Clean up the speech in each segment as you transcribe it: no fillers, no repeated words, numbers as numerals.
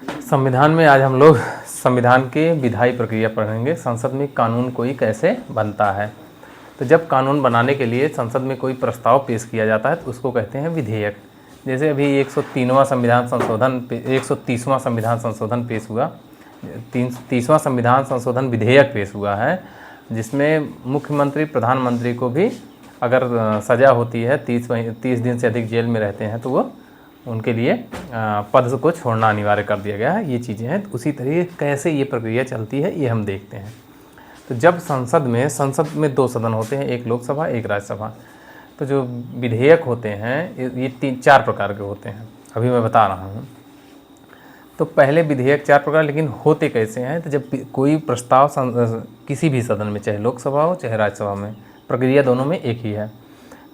संविधान में आज हम लोग संविधान के विधायी प्रक्रिया पढ़ेंगे। संसद में कानून कोई कैसे बनता है। तो जब कानून बनाने के लिए संसद में कोई प्रस्ताव पेश किया जाता है तो उसको कहते हैं विधेयक। जैसे अभी 130वां संविधान संशोधन पेश हुआ, 30वां संविधान संशोधन विधेयक पेश हुआ है, जिसमें मुख्यमंत्री प्रधानमंत्री को भी अगर सज़ा होती है 30 दिन से अधिक जेल में रहते हैं तो वो उनके लिए पद को छोड़ना अनिवार्य कर दिया गया है। ये चीज़ें हैं। उसी तरीके कैसे ये प्रक्रिया चलती है ये हम देखते हैं। तो जब संसद में 2 सदन होते हैं, एक लोकसभा एक राज्यसभा। तो जो विधेयक होते हैं ये 3-4 प्रकार के होते हैं, अभी मैं बता रहा हूँ। तो पहले विधेयक 4 प्रकार, लेकिन होते कैसे हैं। तो जब कोई प्रस्ताव किसी भी सदन में, चाहे लोकसभा हो चाहे राज्यसभा में, प्रक्रिया दोनों में एक ही है।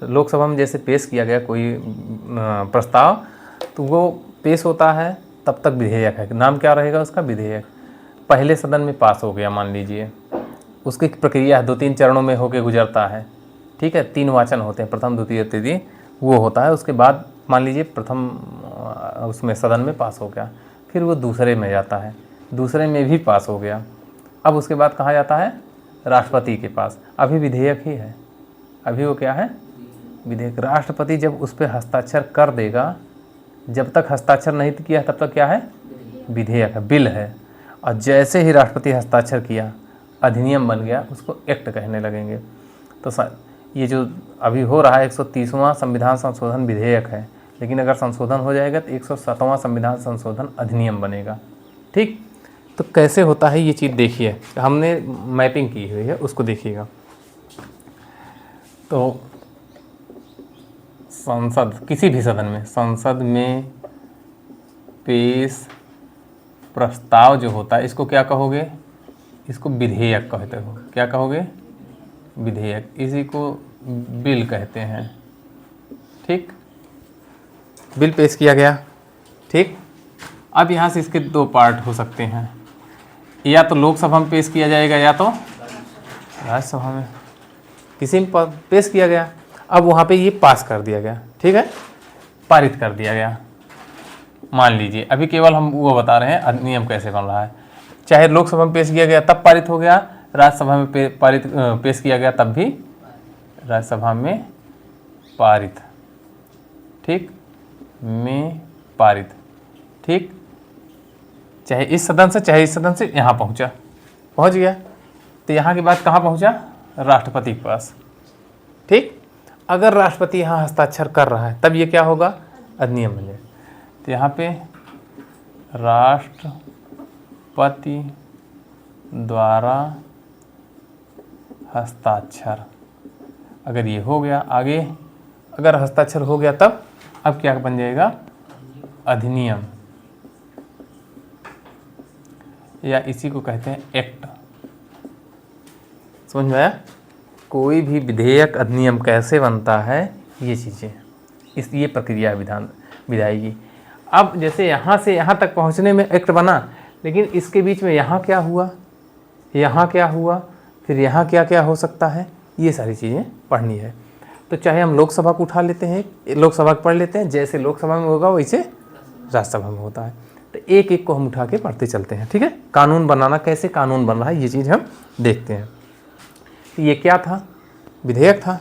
लोकसभा में जैसे पेश किया गया कोई प्रस्ताव, तो वो पेश होता है तब तक विधेयक है। नाम क्या रहेगा उसका? विधेयक। पहले सदन में पास हो गया मान लीजिए, उसकी प्रक्रिया 2-3 चरणों में होके गुजरता है, ठीक है। 3 वाचन होते हैं, प्रथम द्वितीय तृतीय, वो होता है। उसके बाद मान लीजिए प्रथम उसमें सदन में पास हो गया, फिर वो दूसरे में जाता है, दूसरे में भी पास हो गया। अब उसके बाद कहाँ जाता है? राष्ट्रपति के पास। अभी विधेयक ही है, अभी वो क्या है? विधेयक। राष्ट्रपति जब उस पर हस्ताक्षर कर देगा, जब तक हस्ताक्षर नहीं किया तब तक क्या है? विधेयक है, बिल है। और जैसे ही राष्ट्रपति हस्ताक्षर किया, अधिनियम बन गया, उसको एक्ट कहने लगेंगे। तो ये जो अभी हो रहा है 130वां संविधान संशोधन विधेयक है, लेकिन अगर संशोधन हो जाएगा तो 107वां संविधान संशोधन अधिनियम बनेगा, ठीक। तो कैसे होता है ये चीज़ देखिए, हमने मैपिंग की हुई है, उसको देखिएगा। तो संसद, किसी भी सदन में, संसद में पेश प्रस्ताव जो होता है, इसको क्या कहोगे? इसको विधेयक कहते हो। क्या कहोगे? विधेयक। इसी को बिल कहते हैं, ठीक। बिल पेश किया गया, ठीक। अब यहाँ से इसके 2 पार्ट हो सकते हैं, या तो लोकसभा में पेश किया जाएगा या तो राज्यसभा में। किसी में पेश किया गया, अब वहाँ पे ये पास कर दिया गया, ठीक है, पारित कर दिया गया। मान लीजिए अभी केवल हम वो बता रहे हैं अधिनियम कैसे बन रहा है। चाहे लोकसभा में पेश किया गया तब पारित हो गया, राज्यसभा में पेश किया गया तब भी राज्यसभा में पारित, ठीक, में पारित, ठीक। चाहे इस सदन से चाहे इस सदन से यहाँ पहुँच गया, तो यहाँ के बाद कहाँ पहुँचा? राष्ट्रपति के पास, ठीक। अगर राष्ट्रपति यहाँ हस्ताक्षर कर रहा है तब ये क्या होगा? अधिनियम बनेगा। तो यहाँ पे राष्ट्रपति द्वारा हस्ताक्षर, अगर ये हो गया, आगे अगर हस्ताक्षर हो गया तब अब क्या बन जाएगा? अधिनियम, या इसी को कहते हैं एक्ट। समझ में आया? कोई भी विधेयक, अधिनियम कैसे बनता है, ये चीज़ें, ये प्रक्रिया है विधायी की। अब जैसे यहाँ से यहाँ तक पहुँचने में एक्ट बना, लेकिन इसके बीच में यहाँ क्या हुआ, यहाँ क्या हुआ, फिर यहाँ क्या क्या हो सकता है, ये सारी चीज़ें पढ़नी है। तो चाहे हम लोकसभा को उठा लेते हैं, लोकसभा को पढ़ लेते हैं, जैसे लोकसभा में होगा वैसे राज्यसभा में होता है। तो एक एक को हम उठा के पढ़ते चलते हैं, ठीक है। कानून बनाना, कैसे कानून बन रहा है, ये चीज़ हम देखते हैं। ये क्या था? विधेयक था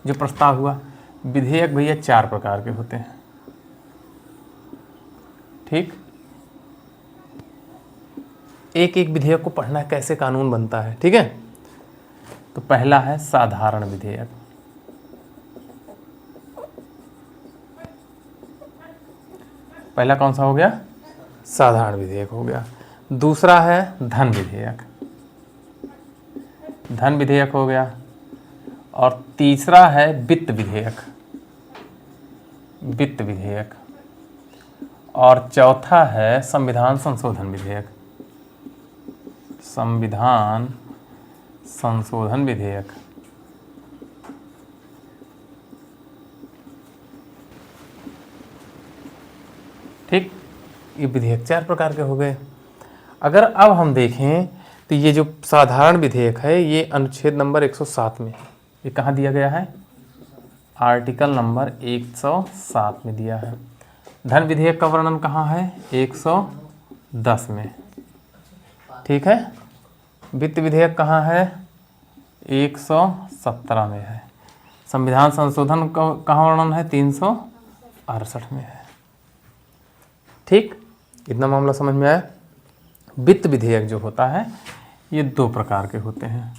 जो प्रस्ताव हुआ। विधेयक भैया 4 प्रकार के होते हैं, ठीक। एक एक विधेयक को पढ़ना है, कैसे कानून बनता है, ठीक है। तो पहला है साधारण विधेयक। पहला कौन सा हो गया? साधारण विधेयक हो गया। दूसरा है धन विधेयक, धन विधेयक हो गया। और तीसरा है वित्त विधेयक, वित्त विधेयक। और चौथा है संविधान संशोधन विधेयक, संविधान संशोधन विधेयक, ठीक। ये विधेयक 4 प्रकार के हो गए। अगर अब हम देखें तो ये जो साधारण विधेयक है, ये अनुच्छेद नंबर 107 में, ये कहाँ दिया गया है? आर्टिकल नंबर 107 में दिया है। धन विधेयक का वर्णन कहाँ है? 10 में, ठीक है। वित्त विधेयक कहाँ है? 117 में है। संविधान संशोधन कहाँ वर्णन है? 368 में है, ठीक। इतना मामला समझ में आया। वित्त विधेयक जो होता है ये 2 प्रकार के होते हैं,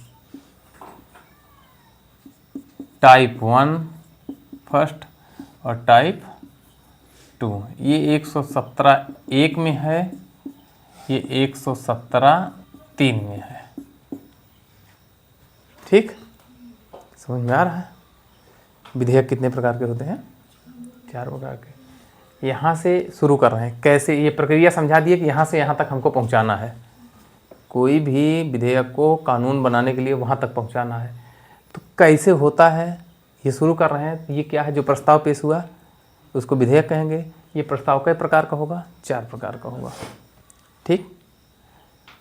टाइप 1 फर्स्ट और टाइप 2। ये 117 1 में है, ये 117 3 में है, ठीक। समझ में आ रहा है। विधेयक कितने प्रकार के होते हैं? 4 प्रकार के। यहाँ से शुरू कर रहे हैं, कैसे ये प्रक्रिया समझा दिए कि यहाँ से यहाँ तक हमको पहुँचाना है। कोई भी विधेयक को कानून बनाने के लिए वहाँ तक पहुँचाना है, तो कैसे होता है ये शुरू कर रहे हैं। ये क्या है? जो प्रस्ताव पेश हुआ उसको विधेयक कहेंगे। ये प्रस्ताव कई प्रकार का होगा? 4 प्रकार का होगा, ठीक।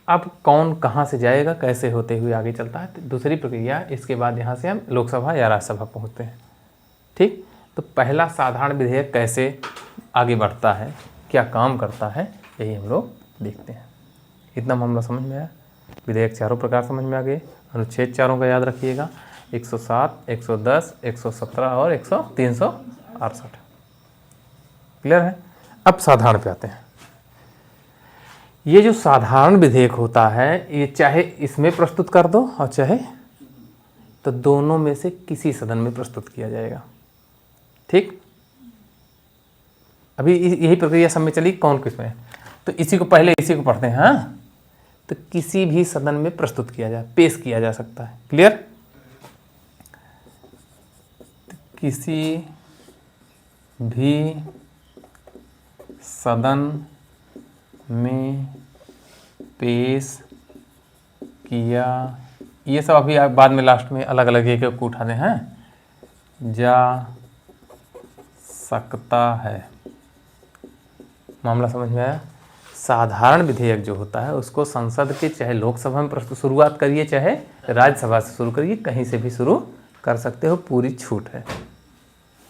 अब कौन कहाँ से जाएगा, कैसे होते हुए आगे चलता है, तो दूसरी प्रक्रिया। इसके बाद यहाँ से हम लोकसभा या राज्यसभा पहुँचते हैं, ठीक। तो पहला साधारण विधेयक कैसे आगे बढ़ता है, क्या काम करता है, यही हम लोग देखते हैं। इतना मामला समझ में आया। विधेयक 4 प्रकार समझ में आ गए। अनुच्छेद 4 का याद रखिएगा, 107, 110, 117 और 368। क्लियर है। अब साधारण पे आते हैं। ये जो साधारण विधेयक होता है, ये चाहे इसमें प्रस्तुत कर दो और चाहे तो दोनों में से किसी सदन में प्रस्तुत किया जाएगा, ठीक। अभी यही प्रक्रिया सब में चली, कौन किस में, तो इसी को पहले इसी को पढ़ते हैं। हाँ, तो किसी भी सदन में प्रस्तुत किया जाए, पेश किया जा सकता है। क्लियर। तो किसी भी सदन में पेश किया, ये सब अभी बाद में लास्ट में अलग अलग एक एक को उठाने हैं, जा सकता है। मामला समझ में आया। साधारण विधेयक जो होता है उसको संसद के चाहे लोकसभा में प्रस्तुत शुरुआत करिए चाहे राज्यसभा से शुरू करिए, कहीं से भी शुरू कर सकते हो, पूरी छूट है,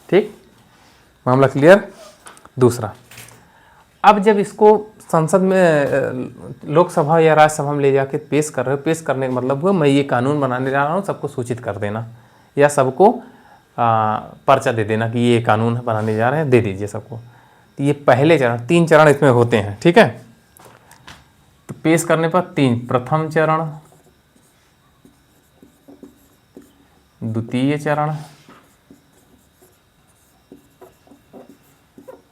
ठीक। मामला क्लियर। दूसरा, अब जब इसको संसद में लोकसभा या राज्यसभा में ले जाके पेश कर रहे हो, पेश करने का मतलब हुआ मैं ये कानून बनाने जा रहा हूँ, सबको सूचित कर देना या सबको पर्चा दे देना कि ये कानून बनाने जा रहे हैं, दे दीजिए सबको। तो ये पहले चरण, 3 चरण इसमें होते हैं, ठीक है। तो पेश करने पर 3, प्रथम चरण, द्वितीय चरण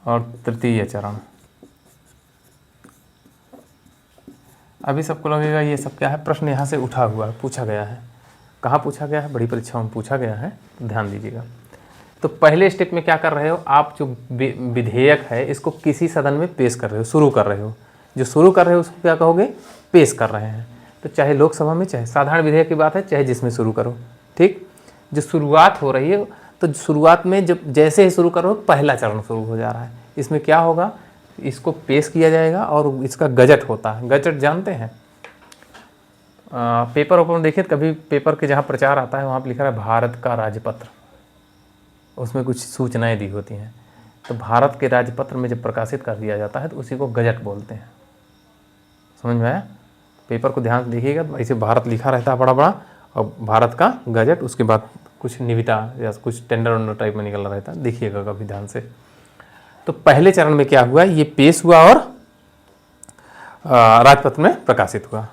और तृतीय चरण। अभी सबको लगेगा ये सब क्या है, प्रश्न यहाँ से उठा हुआ है, पूछा गया है। कहाँ पूछा गया है? बड़ी परीक्षाओं में पूछा गया है, ध्यान दीजिएगा। तो पहले स्टेप में क्या कर रहे हो आप, जो विधेयक है इसको किसी सदन में पेश कर रहे हो, शुरू कर रहे हो। जो शुरू कर रहे हो उसको क्या कहोगे? पेश कर रहे हैं। तो चाहे लोकसभा में, चाहे साधारण विधेयक की बात है, चाहे जिसमें शुरू करो, ठीक। जो शुरुआत हो रही है, तो शुरुआत में जब जैसे ही शुरू करो पहला चरण शुरू हो जा रहा है। इसमें क्या होगा, इसको पेश किया जाएगा और इसका गजट होता है। गजट जानते हैं? पेपर ओपर में देखिए, कभी पेपर के जहाँ प्रचार आता है वहाँ पर लिखा है भारत का राजपत्र, उसमें कुछ सूचनाएं दी होती हैं। तो भारत के राजपत्र में जब प्रकाशित कर दिया जाता है तो उसी को गजट बोलते हैं। समझ में आया? पेपर को ध्यान से देखिएगा, तो ऐसे भारत लिखा रहता है बड़ा बड़ा, और भारत का गजट, उसके बाद कुछ निविदा या कुछ टेंडर वेंडर टाइप में निकल रहा रहता है, देखिएगा कभी ध्यान से। तो पहले चरण में क्या हुआ, ये पेश हुआ और राजपत्र में प्रकाशित हुआ।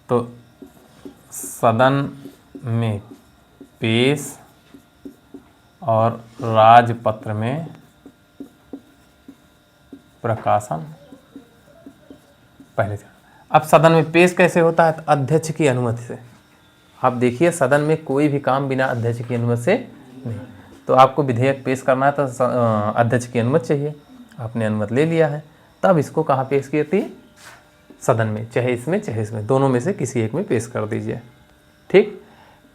तो सदन में पेश और राजपत्र में प्रकाशन, पहले चरण। अब सदन में पेश कैसे होता है? तो अध्यक्ष की अनुमति से। आप देखिए, सदन में कोई भी काम बिना अध्यक्ष की अनुमति से नहीं। तो आपको विधेयक पेश करना है तो अध्यक्ष की अनुमति चाहिए, आपने अनुमति ले लिया है, तब इसको कहाँ पेश करती है? सदन में, चाहे इसमें, दोनों में से किसी एक में पेश कर दीजिए, ठीक।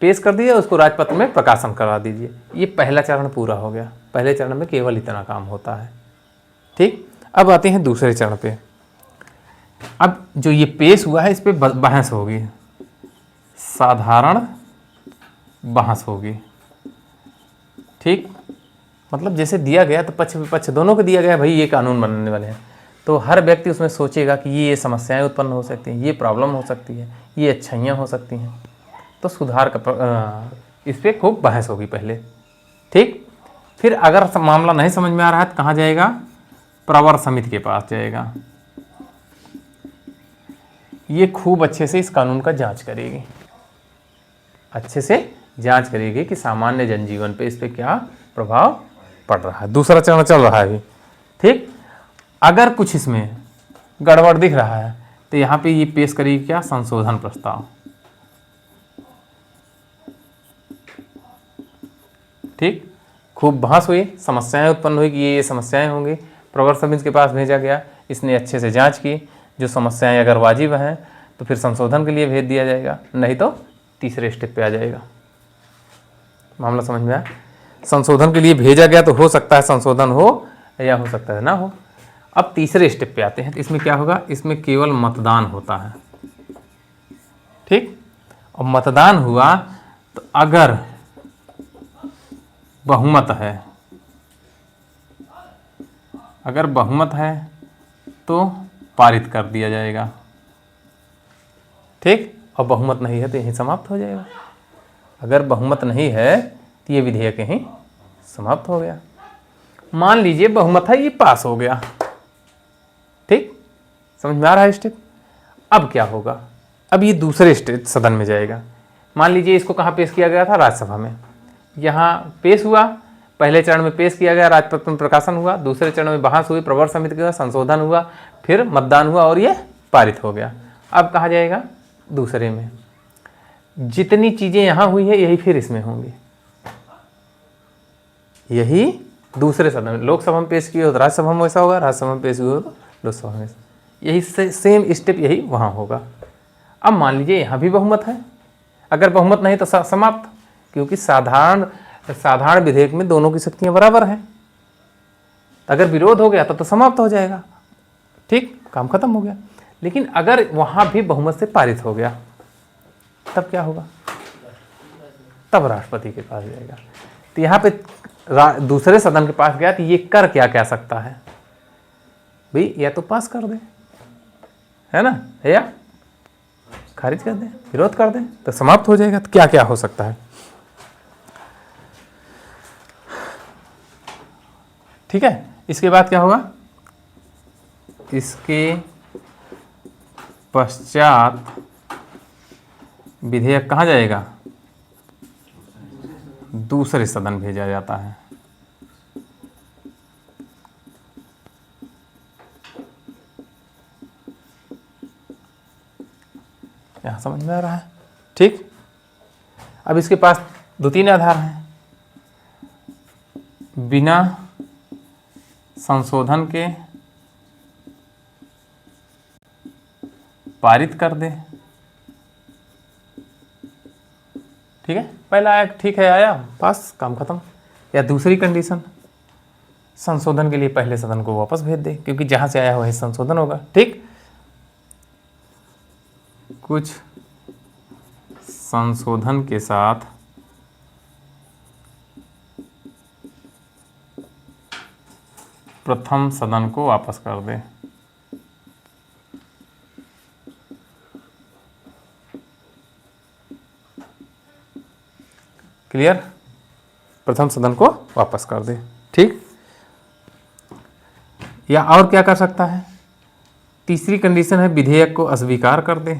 पेश कर दिया, उसको राजपत्र में प्रकाशन करा दीजिए। ये पहला चरण पूरा हो गया। पहले चरण में केवल इतना काम होता है, ठीक। अब आते हैं दूसरे चरण पे। अब जो ये पेश हुआ है इस पे बहस होगी, साधारण बहस होगी, ठीक। मतलब जैसे दिया गया तो पक्ष विपक्ष दोनों को दिया गया, भाई ये कानून बनने वाले हैं, तो हर व्यक्ति उसमें सोचेगा कि ये समस्याएं उत्पन्न हो सकती हैं, ये प्रॉब्लम हो सकती है, ये अच्छाइयाँ हो सकती हैं। तो सुधार का इस पर खूब बहस होगी पहले, ठीक। फिर अगर मामला नहीं समझ में आ रहा है तो कहाँ जाएगा? प्रवर समिति के पास जाएगा। ये खूब अच्छे से इस कानून का जांच करेगी, अच्छे से जांच करेगी कि सामान्य जनजीवन पे इस पे क्या प्रभाव पड़ रहा है। दूसरा चरण चल रहा है अभी, ठीक। अगर कुछ इसमें गड़बड़ दिख रहा है तो यहाँ पे ये पेश करेगी क्या? संशोधन प्रस्ताव, ठीक। खूब बहस हुई, समस्याएं उत्पन्न हुई कि ये समस्याएं होंगी। प्रवर समिति के पास भेजा गया, इसने अच्छे से जांच की, जो समस्याएं अगर वाजिब हैं तो फिर संशोधन के लिए भेज दिया जाएगा, नहीं तो तीसरे स्टेप पे आ जाएगा। मामला समझ में आया? संशोधन के लिए भेजा गया तो हो सकता है संशोधन हो या हो सकता है ना हो। अब तीसरे स्टेप पे आते हैं, तो इसमें क्या होगा? इसमें केवल मतदान होता है, ठीक। और मतदान हुआ तो अगर बहुमत है, अगर बहुमत है तो पारित कर दिया जाएगा, ठीक। और बहुमत नहीं है तो यहीं समाप्त हो जाएगा। अगर बहुमत नहीं है तो ये विधेयक यहीं समाप्त हो गया। मान लीजिए बहुमत है, ये पास हो गया, ठीक। समझ में आ रहा है स्टेप? अब क्या होगा? अब ये दूसरे स्टेट सदन में जाएगा। मान लीजिए इसको कहाँ पेश किया गया था? राज्यसभा में। यहाँ पेश हुआ, पहले चरण में पेश किया गया, राजपत्र में प्रकाशन हुआ, दूसरे चरण में बहस हुई, प्रवर समिति का संशोधन हुआ, फिर मतदान हुआ और ये पारित हो गया। अब कहाँ जाएगा? दूसरे में। जितनी चीज़ें यहाँ हुई है यही फिर इसमें होंगी, यही दूसरे सदन में। लोकसभा में पेश किए हो तो राज्यसभा में वैसा होगा, राज्यसभा में पेश हुए हो तो लोकसभा में, यही सेम स्टेप यही वहाँ होगा। अब मान लीजिए यहाँ भी बहुमत है, अगर बहुमत नहीं तो समाप्त, क्योंकि साधारण विधेयक में दोनों की शक्तियाँ बराबर हैं। अगर विरोध हो गया तो समाप्त हो जाएगा, ठीक, काम खत्म हो गया। लेकिन अगर वहाँ भी बहुमत से पारित हो गया तब क्या होगा? तब राष्ट्रपति के पास जाएगा। तो यहाँ पे दूसरे सदन के पास गया तो ये कर क्या सकता है भाई? या तो पास कर दे, है ना, या खारिज कर दे, विरोध कर दे, तो समाप्त हो जाएगा। तो क्या क्या हो सकता है, ठीक है। इसके बाद क्या होगा? इसके पश्चात विधेयक कहाँ जाएगा? दूसरे सदन भेजा जाता है। यहां समझ में आ रहा है, ठीक। अब इसके पास 2-3 आधार हैं। बिना संशोधन के पारित कर दे, ठीक है। पहला आया, ठीक है, आया, पास, काम खत्म। या दूसरी कंडीशन, संशोधन के लिए पहले सदन को वापस भेज दे, क्योंकि जहां से आया वही संशोधन होगा, ठीक। कुछ संशोधन के साथ प्रथम सदन को वापस कर दे। क्लियर? प्रथम सदन को वापस कर दे, ठीक। या और क्या कर सकता है? तीसरी कंडीशन है विधेयक को अस्वीकार कर दे।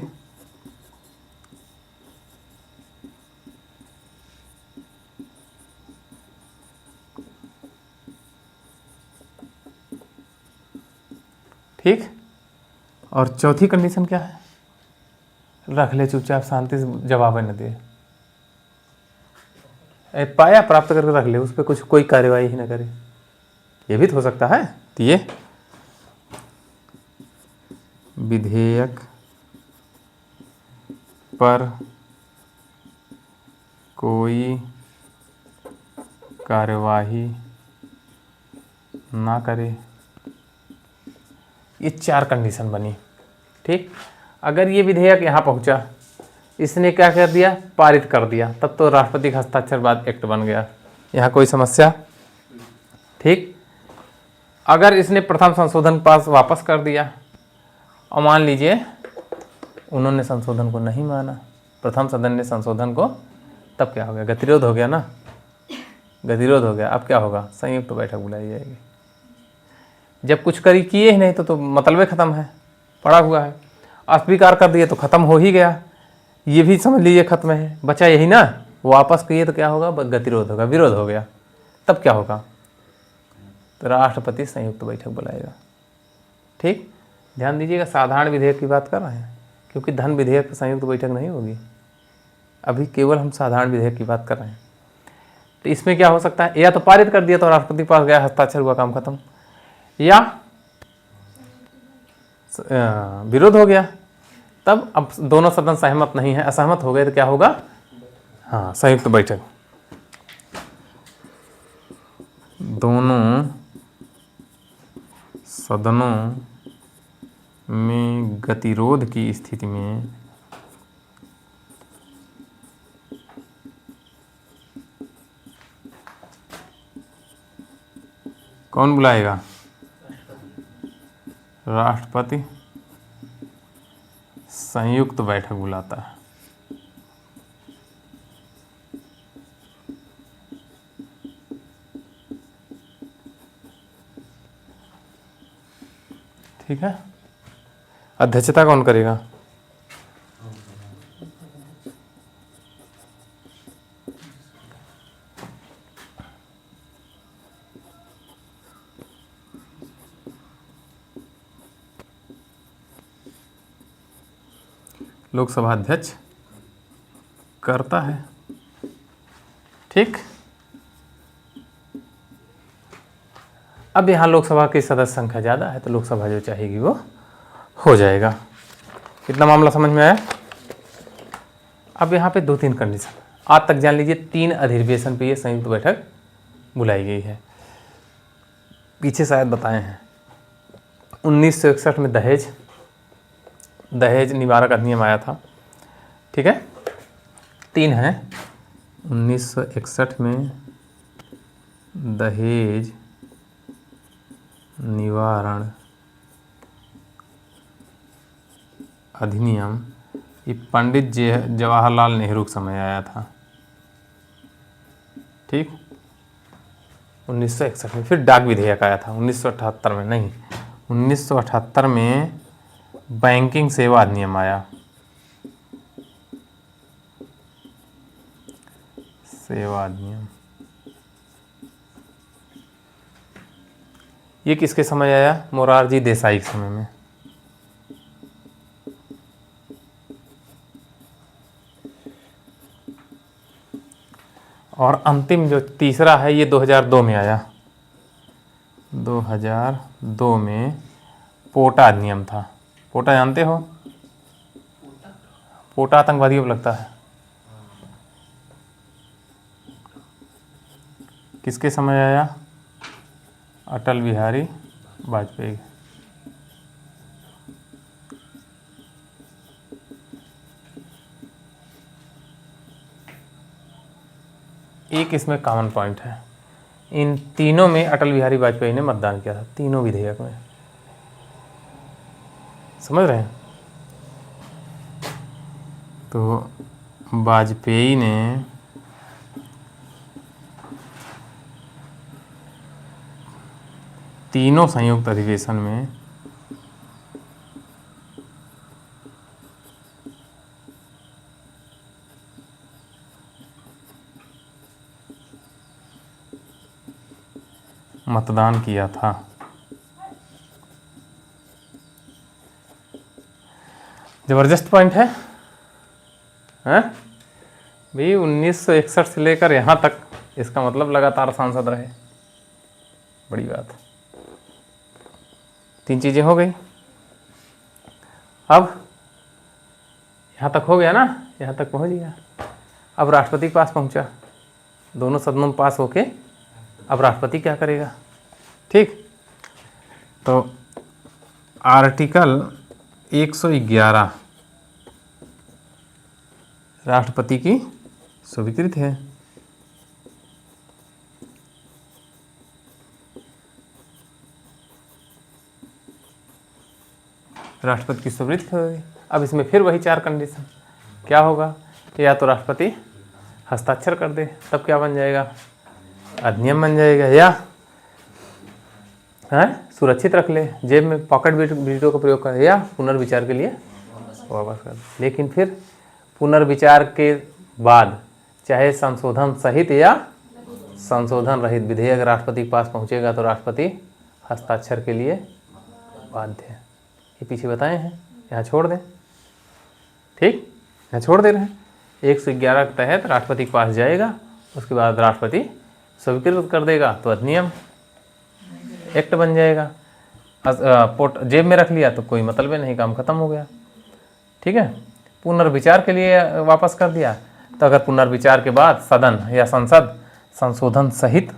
ठीक। और चौथी कंडीशन क्या है? रख ले चुपचाप, शांति से जवाब न दे, पाया प्राप्त करके रख ले, उस पर कुछ कोई कार्यवाही ही न करे, ये भी तो हो सकता है। तो ये विधेयक पर कोई कार्यवाही ना करे, ये 4 कंडीशन बनी, ठीक। अगर ये विधेयक यहाँ पहुँचा, इसने क्या कर दिया? पारित कर दिया, तब तो राष्ट्रपति का हस्ताक्षर बाद एक्ट बन गया। यहाँ कोई समस्या, ठीक। अगर इसने प्रथम संशोधन पास वापस कर दिया और मान लीजिए उन्होंने संशोधन को नहीं माना, प्रथम सदन ने संशोधन को, तब क्या हो गया? गतिरोध हो गया ना, गतिरोध हो गया। अब क्या होगा? संयुक्त बैठक बुलाई जाएगी। जब कुछ करी किए ही नहीं तो मतलब खत्म है, पड़ा हुआ है। अस्वीकार कर दिए तो खत्म हो ही गया, ये भी समझ लीजिए खत्म है, बचा यही ना। वापस किए तो क्या होगा? गतिरोध होगा, विरोध हो गया। तब क्या होगा? तो राष्ट्रपति संयुक्त बैठक बुलाएगा। ठीक, ध्यान दीजिएगा, साधारण विधेयक की बात कर रहे हैं, क्योंकि धन विधेयक पर संयुक्त बैठक नहीं होगी। अभी केवल हम साधारण विधेयक की बात कर रहे हैं। तो इसमें क्या हो सकता है? या तो पारित कर दिया तो राष्ट्रपति पास गया, हस्ताक्षर हुआ, काम खत्म, या विरोध हो गया। तब अब दोनों सदन सहमत नहीं है, असहमत हो गए तो क्या होगा? हाँ, संयुक्त बैठक। दोनों सदनों में गतिरोध की स्थिति में कौन बुलाएगा? राष्ट्रपति संयुक्त बैठक बुलाता है। ठीक है, अध्यक्षता कौन करेगा? लोकसभा अध्यक्ष करता है। ठीक, अब यहाँ लोकसभा की सदस्य संख्या ज़्यादा है तो लोकसभा जो चाहेगी वो हो जाएगा। कितना मामला समझ में आया? अब यहाँ पे 2-3 कंडीशन आज तक जान लीजिए। 3 अधिवेशन पे ये संयुक्त बैठक बुलाई गई है, पीछे शायद बताए हैं। 1961 में दहेज निवारक अधिनियम आया था। ठीक है, 3 हैं। 1961 में दहेज निवारण अधिनियम, ये पंडित जवाहरलाल नेहरू के समय आया था। ठीक, 1961 में। फिर डाक विधेयक आया था 1978 में, नहीं 1978 में बैंकिंग सेवा अधिनियम आया, सेवा अधिनियम। ये किसके समय आया? मोरारजी देसाई के समय में। और अंतिम जो तीसरा है ये 2002 में आया। 2002 में पोटा अधिनियम था। पोटा जानते हो? पोटा आतंकवादियों को लगता है। किसके समय आया? अटल बिहारी वाजपेयी। एक इसमें कॉमन पॉइंट है, इन तीनों में अटल बिहारी वाजपेयी ने मतदान किया था, तीनों विधेयक में। समझ रहे हैं? तो वाजपेयी ने तीनों संयुक्त अधिवेशन में मतदान किया था। जबरदस्त पॉइंट है, हैं भाई? 1961 से लेकर यहाँ तक, इसका मतलब लगातार सांसद रहे। बड़ी बात। 3 चीज़ें हो गई। अब यहाँ तक हो गया ना, यहाँ तक पहुँच गया। अब राष्ट्रपति के पास पहुँचा, दोनों सदनों में पास होके अब राष्ट्रपति क्या करेगा? ठीक, तो आर्टिकल 111 राष्ट्रपति की स्वीकृत है। राष्ट्रपति की स्वीकृति होगी। अब इसमें फिर वही 4 कंडीशन, क्या होगा, या तो राष्ट्रपति हस्ताक्षर कर दे, तब क्या बन जाएगा, अधिनियम बन जाएगा, या सुरक्षित रख ले, जेब में पॉकेट वीटो का प्रयोग करे, या पुनर्विचार के लिए वापस कर दे। लेकिन फिर पुनर्विचार के बाद चाहे संशोधन सहित या संशोधन रहित विधेयक राष्ट्रपति के पास पहुंचेगा तो राष्ट्रपति हस्ताक्षर के लिए बाध्य है। ये पीछे बताए हैं, यहाँ छोड़ दें, ठीक, यहाँ छोड़ दे रहे हैं। 111 के तहत राष्ट्रपति के पास जाएगा, उसके बाद राष्ट्रपति स्वीकृत कर देगा तो अधिनियम एक्ट बन जाएगा। जेब में रख लिया तो कोई मतलब नहीं, काम खत्म हो गया, ठीक है। पुनर्विचार के लिए वापस कर दिया तो अगर पुनर्विचार के बाद सदन या संसद संशोधन सहित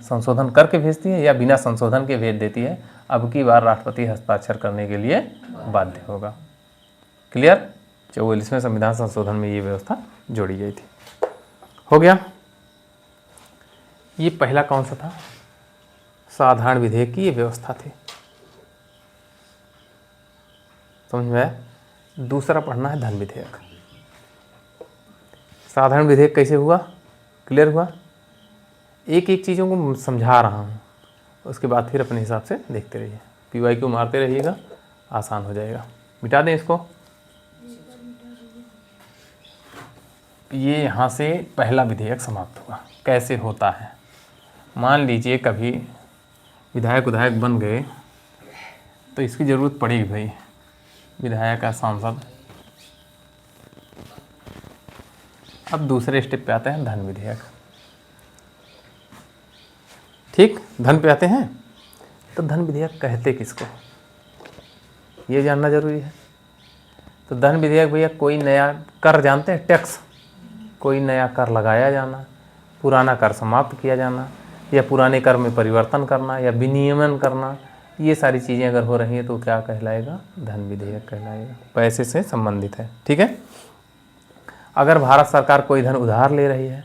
संशोधन करके भेजती है या बिना संशोधन के भेज देती है, अब की बार राष्ट्रपति हस्ताक्षर करने के लिए बाध्य होगा। क्लियर। 44वें संविधान संशोधन में ये व्यवस्था जोड़ी गई थी। हो गया। ये पहला कौन सा था, साधारण विधेयक की ये व्यवस्था थी, समझ में आया। दूसरा पढ़ना है धन विधेयक। साधारण विधेयक कैसे हुआ, क्लियर हुआ। एक एक चीज़ों को समझा रहा हूँ, उसके बाद फिर अपने हिसाब से देखते रहिए, PYQ मारते रहिएगा, आसान हो जाएगा। मिटा दें इसको। ये यहाँ से पहला विधेयक समाप्त हुआ। कैसे होता है, मान लीजिए कभी विधायक बन गए तो इसकी ज़रूरत पड़ेगी भाई, विधायक का सांसद। अब दूसरे स्टेप पे आते हैं धन विधेयक, ठीक। धन पे आते हैं तो धन विधेयक कहते किसको, ये जानना जरूरी है। तो धन विधेयक भैया कोई नया कर, जानते हैं, टैक्स, कोई नया कर लगाया जाना, पुराना कर समाप्त किया जाना, या पुराने कर में परिवर्तन करना, या विनियमन करना, ये सारी चीज़ें अगर हो रही है तो क्या कहलाएगा, धन विधेयक कहलाएगा। पैसे से संबंधित है, ठीक है। अगर भारत सरकार कोई धन उधार ले रही है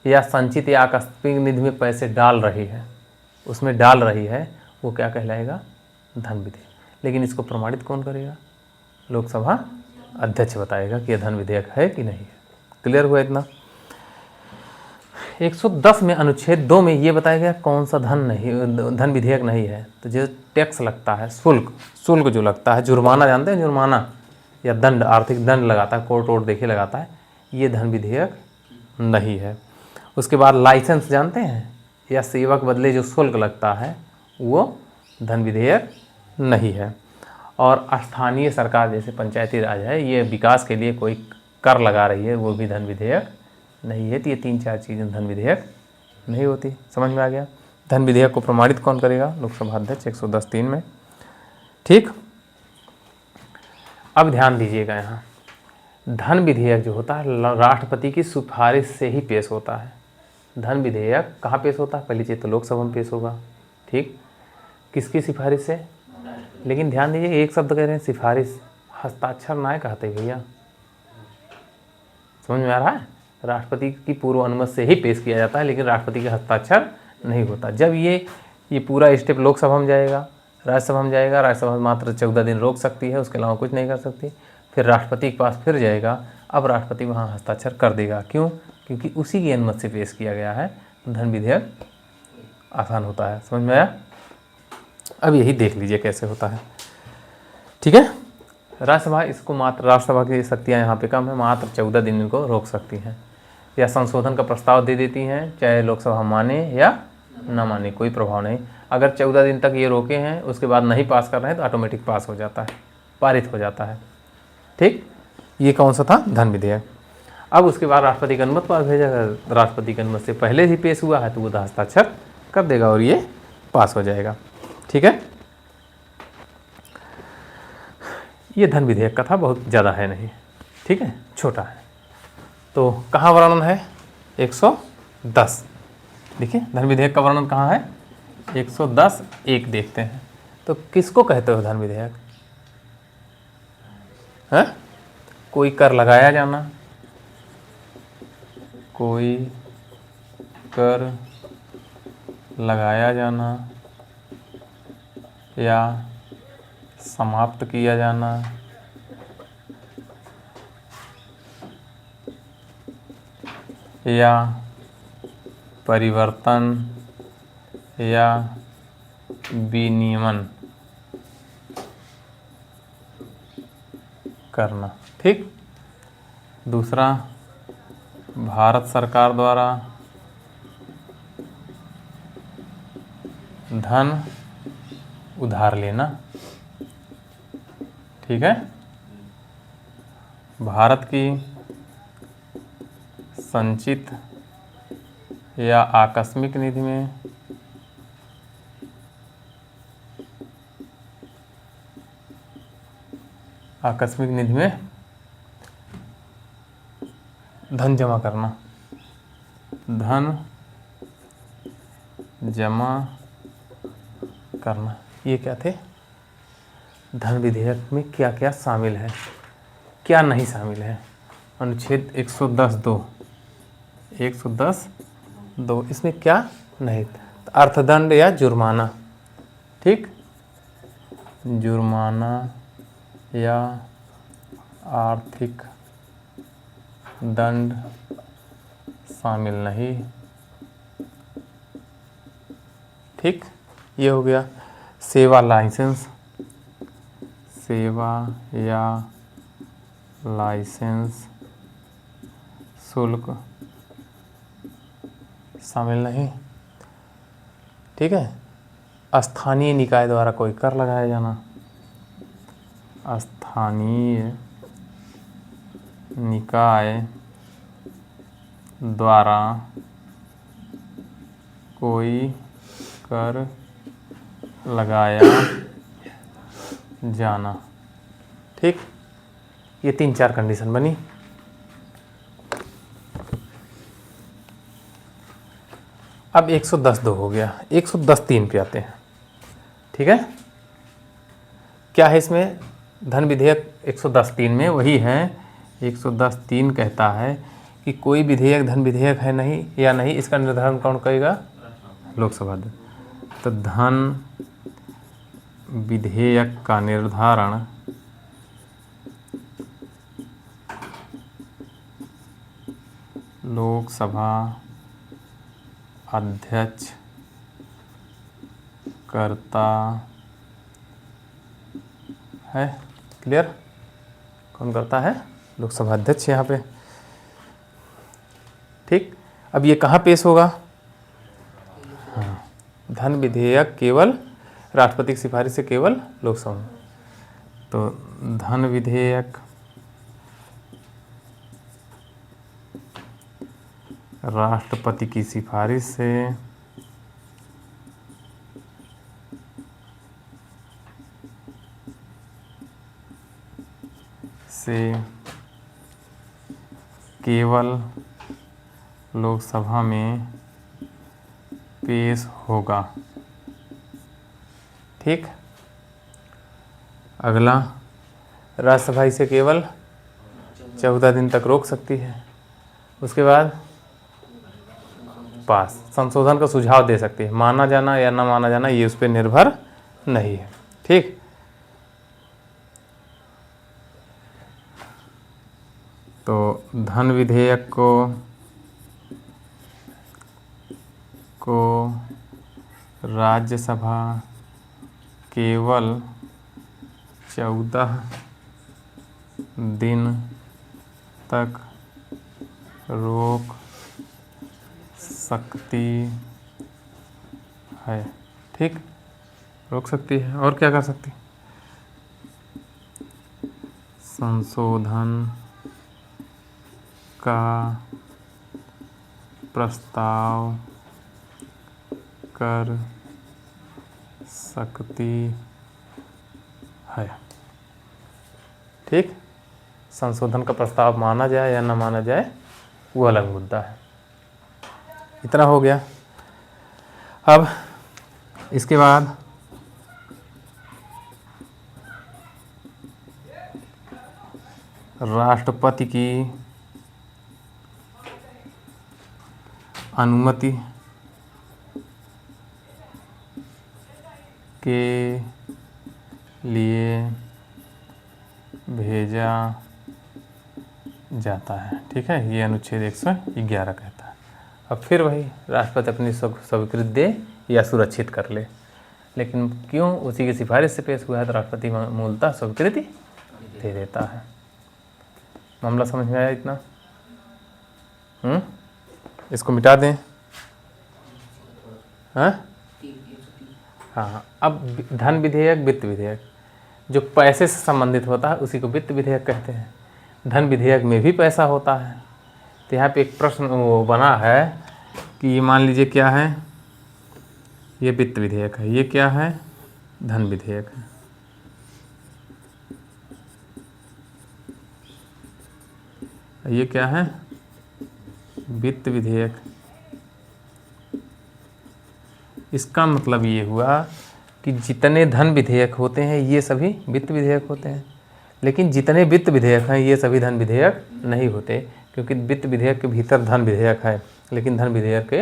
या संचित या आकस्मिक निधि में पैसे डाल रही है, उसमें डाल रही है, वो क्या कहलाएगा, धन विधेयक। लेकिन इसको प्रमाणित कौन करेगा, लोकसभा अध्यक्ष बताएगा कि यह धन विधेयक है कि नहीं है। क्लियर हुआ इतना। 110 में अनुच्छेद 2 में ये बताया गया कौन सा धन विधेयक नहीं है। तो जो टैक्स लगता है, शुल्क जो लगता है, जुर्माना, जानते हैं जुर्माना या दंड, आर्थिक दंड लगाता है, कोर्ट वोर्ट देखिए लगाता है, ये धन विधेयक नहीं है। उसके बाद लाइसेंस, जानते हैं, या सेवक बदले जो शुल्क लगता है, वो धन विधेयक नहीं है। और स्थानीय सरकार जैसे पंचायती राज है, ये विकास के लिए कोई कर लगा रही है, वो भी धन विधेयक नहीं है। तो ये 3-4 चीज़ें धन विधेयक नहीं होती। समझ में आ गया। धन विधेयक को प्रमाणित कौन करेगा, लोकसभा अध्यक्ष, 110(3) में, ठीक। अब ध्यान दीजिएगा, यहाँ धन विधेयक जो होता है राष्ट्रपति की सिफारिश से ही पेश होता है। धन विधेयक कहाँ पेश होता है, पहली चीज़ तो लोकसभा में पेश होगा, ठीक। किसकी सिफारिश से, लेकिन ध्यान दीजिए एक शब्द कह रहे हैं सिफारिश, हस्ताक्षर ना कहते भैया, समझ में आ रहा है। राष्ट्रपति की पूर्व अनुमति से ही पेश किया जाता है, लेकिन राष्ट्रपति का हस्ताक्षर नहीं होता। जब ये पूरा स्टेप लोकसभा में जाएगा, राज्यसभा में जाएगा, राज्यसभा मात्र 14 दिन रोक सकती है, उसके अलावा कुछ नहीं कर सकती। फिर राष्ट्रपति के पास फिर जाएगा, अब राष्ट्रपति वहाँ हस्ताक्षर कर देगा। क्यों, क्योंकि उसी की अनुमति से पेश किया गया है। धन विधेयक आसान होता है। समझ में आया। अब यही देख लीजिए कैसे होता है, ठीक है। राज्यसभा इसको मात्र, राज्यसभा की शक्तियाँ यहाँ पे कम है, मात्र 14 दिन इनको रोक सकती हैं या संशोधन का प्रस्ताव दे देती हैं, चाहे लोकसभा माने या ना माने, कोई प्रभाव नहीं। अगर 14 दिन तक ये रोके हैं, उसके बाद नहीं पास कर रहे हैं तो ऑटोमेटिक पास हो जाता है, पारित हो जाता है, ठीक। ये कौन सा था, धन विधेयक। अब उसके बाद राष्ट्रपति की अनुमति पास भेजेगा, राष्ट्रपति की अनुमति से पहले ही पेश हुआ है तो वो हस्ताक्षर कर देगा और ये पास हो जाएगा, ठीक है। ये धन विधेयक का था, बहुत ज़्यादा है नहीं, ठीक है, छोटा है। तो कहाँ वर्णन है, 110। देखिए धन विधेयक का वर्णन कहाँ है, 110(1) देखते हैं। तो किसको कहते हो धन विधेयक, है कोई कर लगाया जाना, कोई कर लगाया जाना या समाप्त किया जाना, या परिवर्तन या विनियमन करना। ठीक। दूसरा, भारत सरकार द्वारा धन उधार लेना। ठीक है। भारत की संचित या आकस्मिक निधि में धन जमा करना। धन जमा करना। ये क्या थे? धन विधेयक में क्या क्या शामिल है, क्या नहीं शामिल है। अनुच्छेद 110(2) इसमें क्या नहीं? अर्थदंड या जुर्माना। ठीक। जुर्माना या आर्थिक दंड शामिल नहीं। ठीक। ये हो गया। सेवा लाइसेंस, सेवा या लाइसेंस शुल्क शामिल नहीं। ठीक है। स्थानीय निकाय द्वारा कोई कर लगाया जाना, स्थानीय निकाय द्वारा कोई कर लगाया जाना। ठीक। ये 3-4 कंडीशन बनी। अब 110(2) हो गया। 110(3) पे आते हैं। ठीक है। क्या है इसमें? धन विधेयक 110(3) में वही है। 110(3) कहता है कि कोई विधेयक धन विधेयक है नहीं या नहीं, इसका निर्धारण कौन करेगा? लोकसभा अध्यक्ष। तो धन विधेयक का निर्धारण लोकसभा अध्यक्ष करता है। क्लियर? कौन करता है? लोकसभा अध्यक्ष यहाँ पे। ठीक। अब ये कहाँ पेश होगा? हाँ, धन विधेयक केवल राष्ट्रपति की सिफारिश से केवल लोकसभा में। तो धन विधेयक राष्ट्रपति की सिफारिश से केवल लोकसभा में पेश होगा। ठीक। अगला, राज्यसभा इसे केवल 14 दिन तक रोक सकती है। उसके बाद पास संशोधन का सुझाव दे सकती है। माना जाना या ना माना जाना ये उस पर निर्भर नहीं है। ठीक। तो धन विधेयक को राज्यसभा केवल 14 दिन तक रोक सकती है। ठीक। रोक सकती है। और क्या कर सकती? संशोधन का प्रस्ताव कर सकती है। ठीक। संशोधन का प्रस्ताव माना जाए या ना माना जाए वो अलग मुद्दा है। इतना हो गया। अब इसके बाद राष्ट्रपति की अनुमति के लिए भेजा जाता है। ठीक है, ये अनुच्छेद 111 कहता है। अब फिर वही राष्ट्रपति अपनी स्वीकृति दे या सुरक्षित कर ले, लेकिन क्यों, उसी की सिफारिश से पेश हुआ है तो राष्ट्रपति मूलतः स्वीकृति दे देता है। मामला समझ में आया इतना? इसको मिटा दें। हाँ, अब धन विधेयक, वित्त विधेयक, जो पैसे से संबंधित होता है उसी को वित्त विधेयक कहते हैं। धन विधेयक में भी पैसा होता है। तो यहाँ पे एक प्रश्न वो बना है कि ये मान लीजिए क्या है, ये वित्त विधेयक है, ये क्या है, धन विधेयक है। ये क्या है, वित्त विधेयक। इसका मतलब ये हुआ कि जितने धन विधेयक होते हैं ये सभी वित्त विधेयक होते हैं, लेकिन जितने वित्त विधेयक हैं ये सभी धन विधेयक नहीं होते, क्योंकि वित्त विधेयक के भीतर धन विधेयक है लेकिन धन विधेयक के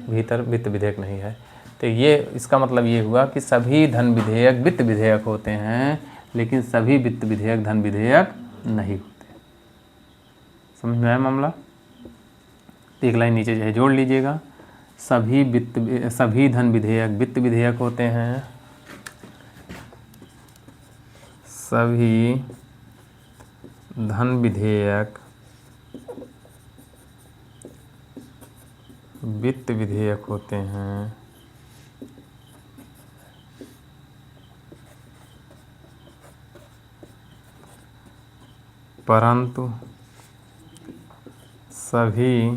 भीतर वित्त विधेयक नहीं है। तो ये इसका मतलब ये हुआ कि सभी धन विधेयक वित्त विधेयक होते हैं, लेकिन सभी वित्त विधेयक धन विधेयक नहीं होते। समझ में आया मामला? एक लाइन नीचे जो है जोड़ लीजिएगा, सभी धन विधेयक वित्त विधेयक होते हैं, सभी धन विधेयक वित्त विधेयक होते हैं, परंतु सभी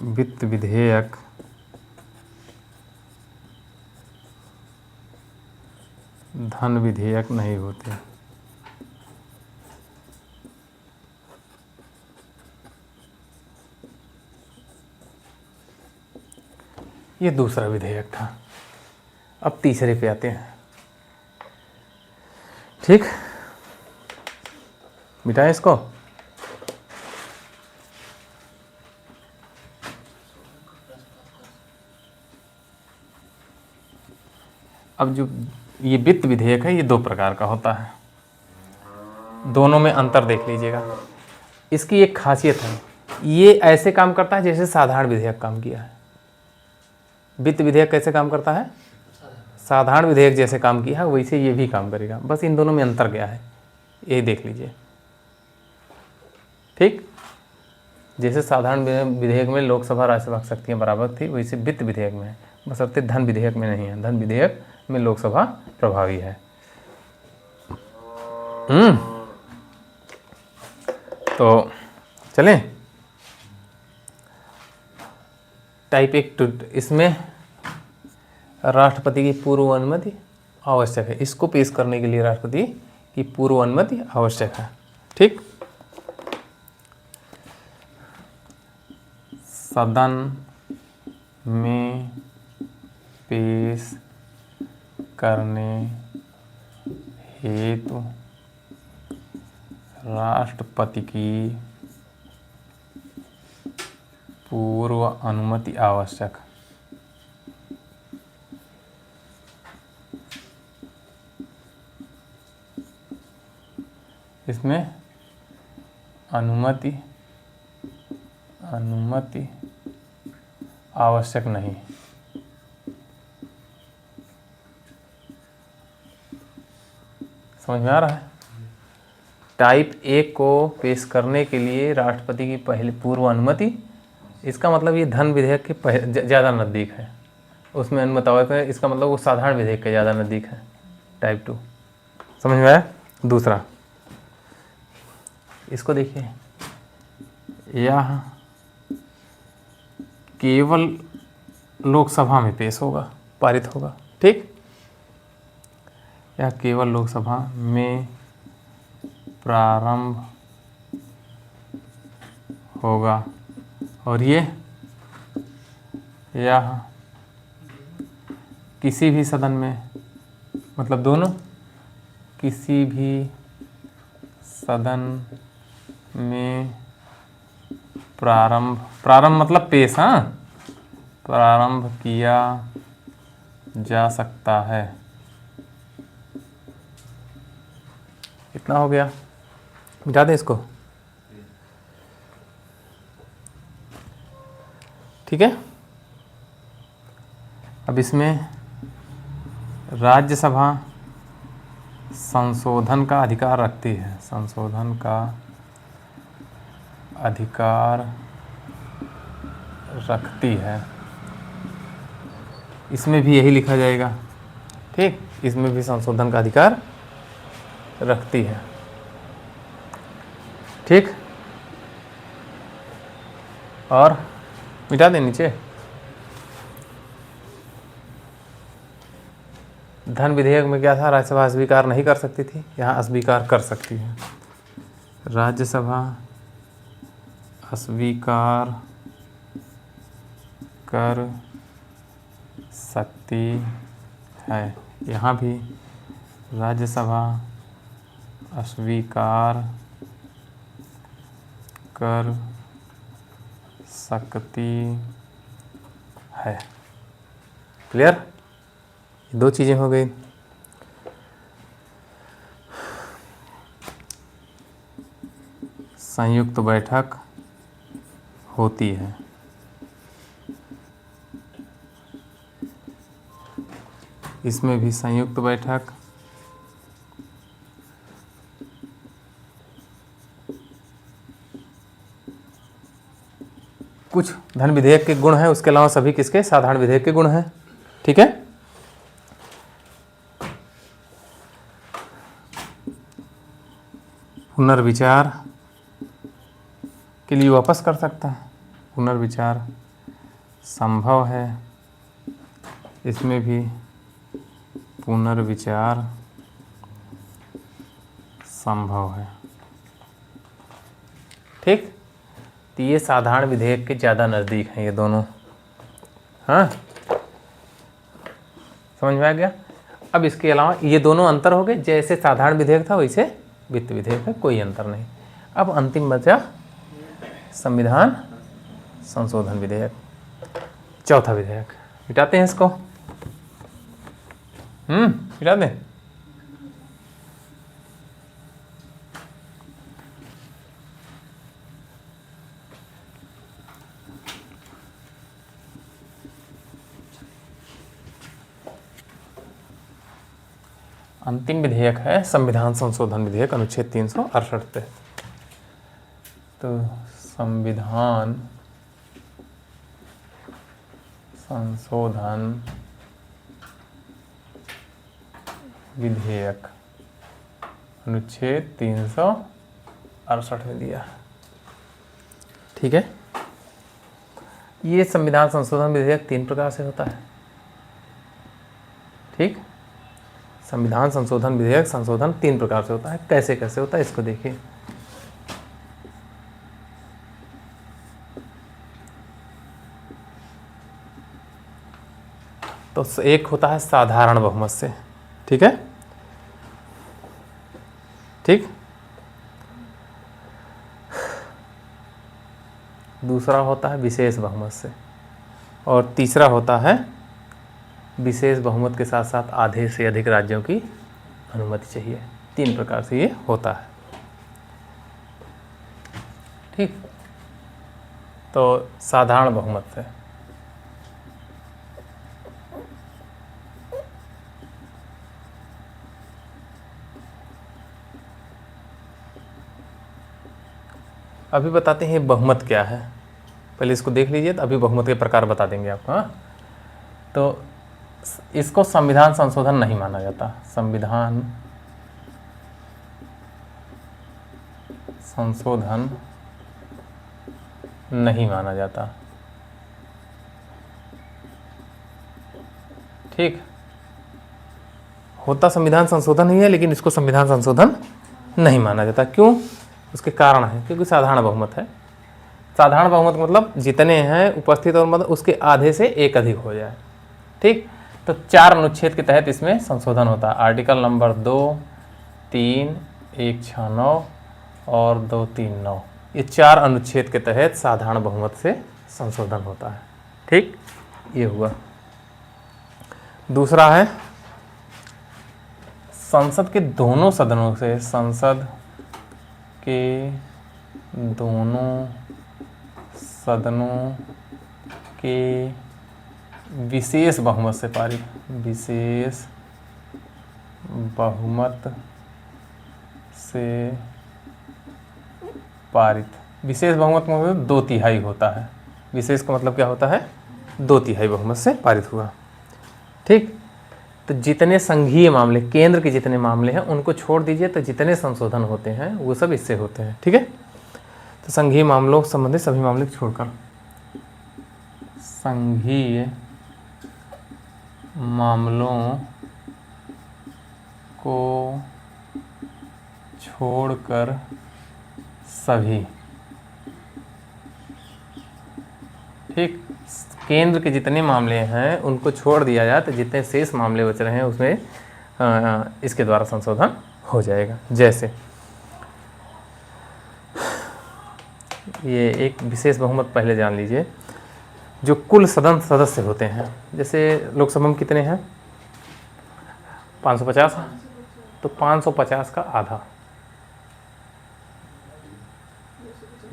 वित्त विधेयक धन विधेयक नहीं होते। ये दूसरा विधेयक था। अब तीसरे पे आते हैं। ठीक, मिटाएं इसको। अब जो ये वित्त विधेयक है ये दो प्रकार का होता है, दोनों में अंतर देख लीजिएगा। इसकी एक खासियत है, ये ऐसे काम करता है जैसे साधारण विधेयक काम किया है। वित्त विधेयक कैसे काम करता है? साधारण विधेयक जैसे काम किया है वैसे ये भी काम करेगा, बस इन दोनों में अंतर क्या है ये देख लीजिए। ठीक, जैसे साधारण विधेयक में लोकसभा राज्यसभा की शक्तियाँ बराबर थी, वैसे वित्त विधेयक में है, बशर्ते धन विधेयक में नहीं है। धन विधेयक में लोकसभा प्रभावी है। तो चलें, टाइप 1 इसमें राष्ट्रपति की पूर्व अनुमति आवश्यक है। इसको पेश करने के लिए राष्ट्रपति की पूर्व अनुमति आवश्यक है। ठीक, सदन में पेश करने हेतु राष्ट्रपति की पूर्व अनुमति आवश्यक। इसमें अनुमति आवश्यक नहीं। समझ में आ रहा है? टाइप 1 को पेश करने के लिए राष्ट्रपति की पहले पूर्व अनुमति, इसका मतलब ये धन विधेयक के ज़्यादा नज़दीक है, उसमें अनुमति आवश्यक है। इसका मतलब वो साधारण विधेयक के ज़्यादा नज़दीक है, टाइप 2। समझ में आया? दूसरा, इसको देखिए, यह केवल लोकसभा में पेश होगा, पारित होगा। ठीक, यह केवल लोकसभा में प्रारंभ होगा और यह किसी भी सदन में, मतलब दोनों, किसी भी सदन में प्रारंभ मतलब पेश, हाँ, प्रारंभ किया जा सकता है। कितना हो गया, मिटा दें इसको, ठीक है। अब इसमें राज्यसभा संशोधन का अधिकार रखती है, संशोधन का अधिकार रखती है, इसमें भी यही लिखा जाएगा, ठीक। इसमें भी संशोधन का अधिकार रखती है, ठीक। और मिटा दें नीचे, धन विधेयक में क्या था, राज्यसभा अस्वीकार नहीं कर सकती थी, यहाँ अस्वीकार कर सकती है, राज्यसभा अस्वीकार कर सकती है, यहाँ भी राज्यसभा अस्वीकार कर सकती है। क्लियर, दो चीज़ें हो गई। संयुक्त बैठक होती है, इसमें भी संयुक्त बैठक कुछ धन विधेयक के गुण हैं, उसके अलावा सभी किसके, साधारण विधेयक के गुण हैं, ठीक है। पुनर्विचार के लिए वापस कर सकता है, पुनर्विचार संभव है, इसमें भी पुनर्विचार संभव है, ठीक। तो ये साधारण विधेयक के ज़्यादा नज़दीक हैं ये दोनों, हाँ, समझ में आ गया। अब इसके अलावा ये दोनों अंतर हो गए, जैसे साधारण विधेयक था वैसे वित्त विधेयक है, कोई अंतर नहीं। अब अंतिम बचा संविधान संशोधन विधेयक, चौथा विधेयक। मिटाते हैं इसको, मिटा दें। अंतिम विधेयक है संविधान संशोधन विधेयक, अनुच्छेद 368 पे। तो संविधान संशोधन विधेयक अनुच्छेद 368 में दिया, ठीक है। ये संविधान संशोधन विधेयक 3 प्रकार से होता है, ठीक। संविधान संशोधन विधेयक संशोधन 3 प्रकार से होता है। कैसे कैसे होता है इसको देखिए। तो एक होता है साधारण बहुमत से, ठीक है, ठीक। दूसरा होता है विशेष बहुमत से, और तीसरा होता है विशेष बहुमत के साथ साथ आधे से अधिक राज्यों की अनुमति चाहिए। 3 प्रकार से ये होता है, ठीक। तो साधारण बहुमत से अभी बताते हैं बहुमत क्या है, पहले इसको देख लीजिए, तो अभी बहुमत के प्रकार बता देंगे आपको, हाँ। तो इसको संविधान संशोधन नहीं माना जाता, संविधान संशोधन नहीं माना जाता, ठीक। होता संविधान संशोधन ही है, लेकिन इसको संविधान संशोधन नहीं माना जाता। क्यों? उसके कारण है, क्योंकि साधारण बहुमत है। साधारण बहुमत मतलब जितने हैं उपस्थित और मतलब उसके आधे से एक अधिक हो जाए, ठीक। तो 4 अनुच्छेद के तहत इसमें संशोधन होता है। आर्टिकल नंबर 2, 3, 169 और 239, ये 4 अनुच्छेद के तहत साधारण बहुमत से संशोधन होता है, ठीक। ये हुआ। दूसरा है संसद के दोनों सदनों से, संसद के दोनों सदनों के विशेष बहुमत से पारित, विशेष बहुमत से पारित। विशेष बहुमत का मतलब 2/3 होता है। विशेष का मतलब क्या होता है? 2/3 बहुमत से पारित हुआ। ठीक, तो जितने संघीय मामले, केंद्र के जितने मामले हैं उनको छोड़ दीजिए, तो जितने संशोधन होते हैं वो सब इससे होते हैं। ठीक है, तो संघीय मामलों से संबंधित सभी मामले को छोड़कर, संघीय मामलों को छोड़कर सभी, ठीक, केंद्र के जितने मामले हैं उनको छोड़ दिया जाए, तो जितने शेष मामले बच रहे हैं उसमें इसके द्वारा संशोधन हो जाएगा। जैसे ये एक विशेष बहुमत पहले जान लीजिए, जो कुल सदन सदस्य होते हैं, जैसे लोकसभा में कितने हैं? 550, तो 550 का आधा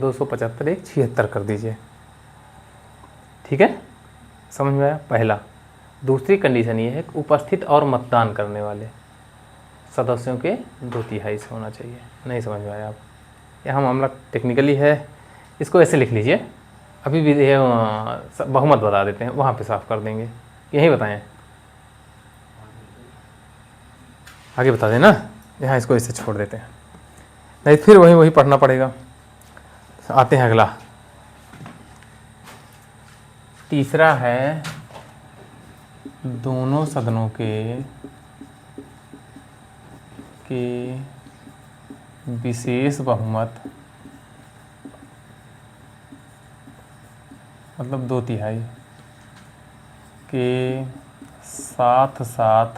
275 एक 76 कर दीजिए। ठीक है, समझ में आया? पहला। दूसरी कंडीशन ये है कि उपस्थित और मतदान करने वाले सदस्यों के 2/3 से होना चाहिए। नहीं समझ में आया आप? यहाँ मामला टेक्निकली है, इसको ऐसे लिख लीजिए। अभी भी बहुमत बता देते हैं, वहाँ पे साफ कर देंगे। यही बताएं, आगे बता दें ना, यहाँ इसको ऐसे छोड़ देते हैं, नहीं फिर वही पढ़ना पड़ेगा। आते हैं अगला, तीसरा है दोनों सदनों के विशेष बहुमत, मतलब 2/3 के साथ साथ